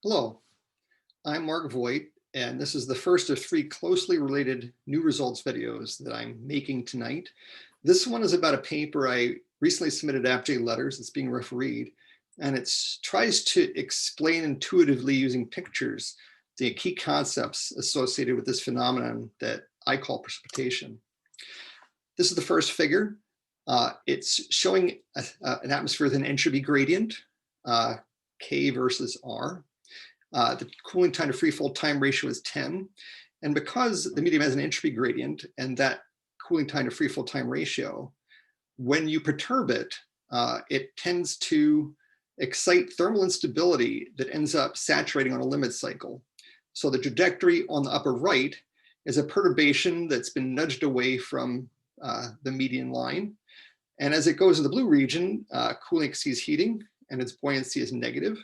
Hello, I'm Mark Voit, and this is the first of three closely related new results videos that I'm making tonight. This one is about a paper I recently submitted to ApJ Letters. It's being refereed, and it tries to explain intuitively using pictures the key concepts associated with this phenomenon that I call precipitation. This is the first figure. It's showing an atmosphere with an entropy gradient, K versus R. The cooling time to freefall time ratio is 10. And because the medium has an entropy gradient and that cooling time to freefall time ratio, when you perturb it, it tends to excite thermal instability that ends up saturating on a limit cycle. So the trajectory on the upper right is a perturbation that's been nudged away from the median line. And as it goes to the blue region, cooling exceeds heating and its buoyancy is negative.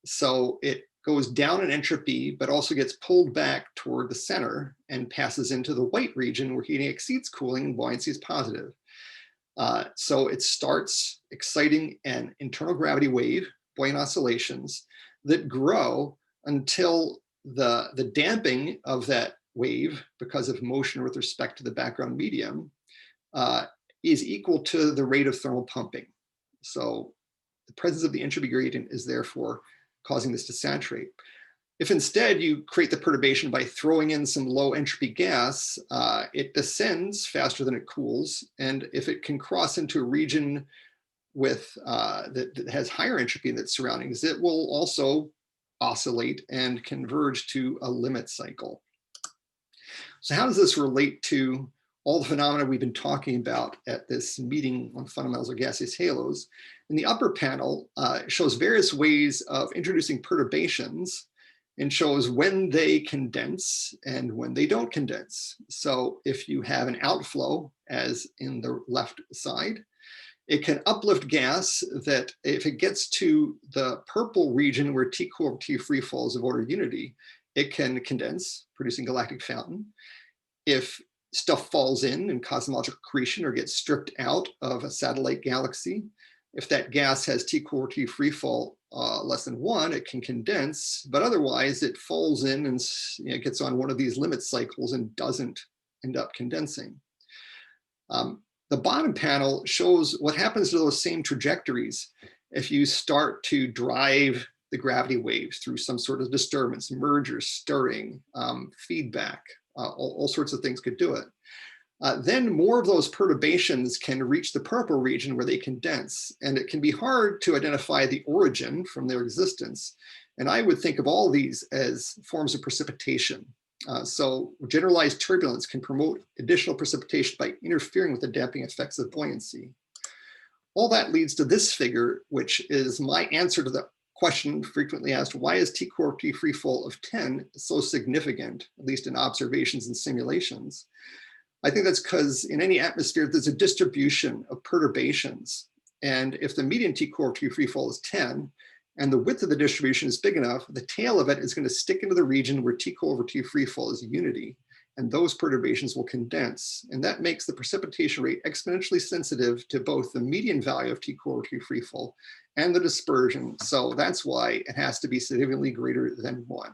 So it goes down in entropy, but also gets pulled back toward the center and passes into the white region where heating exceeds cooling and buoyancy is positive. So it starts exciting an internal gravity wave, buoyant oscillations, that grow until the damping of that wave, because of motion with respect to the background medium, is equal to the rate of thermal pumping. So the presence of the entropy gradient is therefore causing this to saturate. If instead you create the perturbation by throwing in some low entropy gas, it descends faster than it cools. And if it can cross into a region with that has higher entropy in its surroundings, it will also oscillate and converge to a limit cycle. So how does this relate to all the phenomena we've been talking about at this meeting on fundamentals of gaseous halos? In the upper panel, it shows various ways of introducing perturbations and shows when they condense and when they don't condense. So if you have an outflow, as in the left side, it can uplift gas that if it gets to the purple region where tcool over T free falls of order unity, it can condense, producing galactic fountain. If stuff falls in cosmological accretion or gets stripped out of a satellite galaxy, if that gas has tcool over T free fall less than 1, it can condense, but otherwise it falls in and it gets on one of these limit cycles and doesn't end up condensing. The bottom panel shows what happens to those same trajectories if you start to drive the gravity waves through some sort of disturbance, merger, stirring, feedback, all sorts of things could do it. Then more of those perturbations can reach the purple region where they condense, and it can be hard to identify the origin from their existence. And I would think of all these as forms of precipitation. So generalized turbulence can promote additional precipitation by interfering with the damping effects of buoyancy. All that leads to this figure, which is my answer to the question frequently asked, why is tcool over T free fall of 10 so significant, at least in observations and simulations? I think that's because in any atmosphere, there's a distribution of perturbations. And if the median tcool over T free fall is 10, and the width of the distribution is big enough, the tail of it is going to stick into the region where tcool over T free fall is unity. And those perturbations will condense. And that makes the precipitation rate exponentially sensitive to both the median value of tcool over T free fall and the dispersion. So that's why it has to be significantly greater than 1.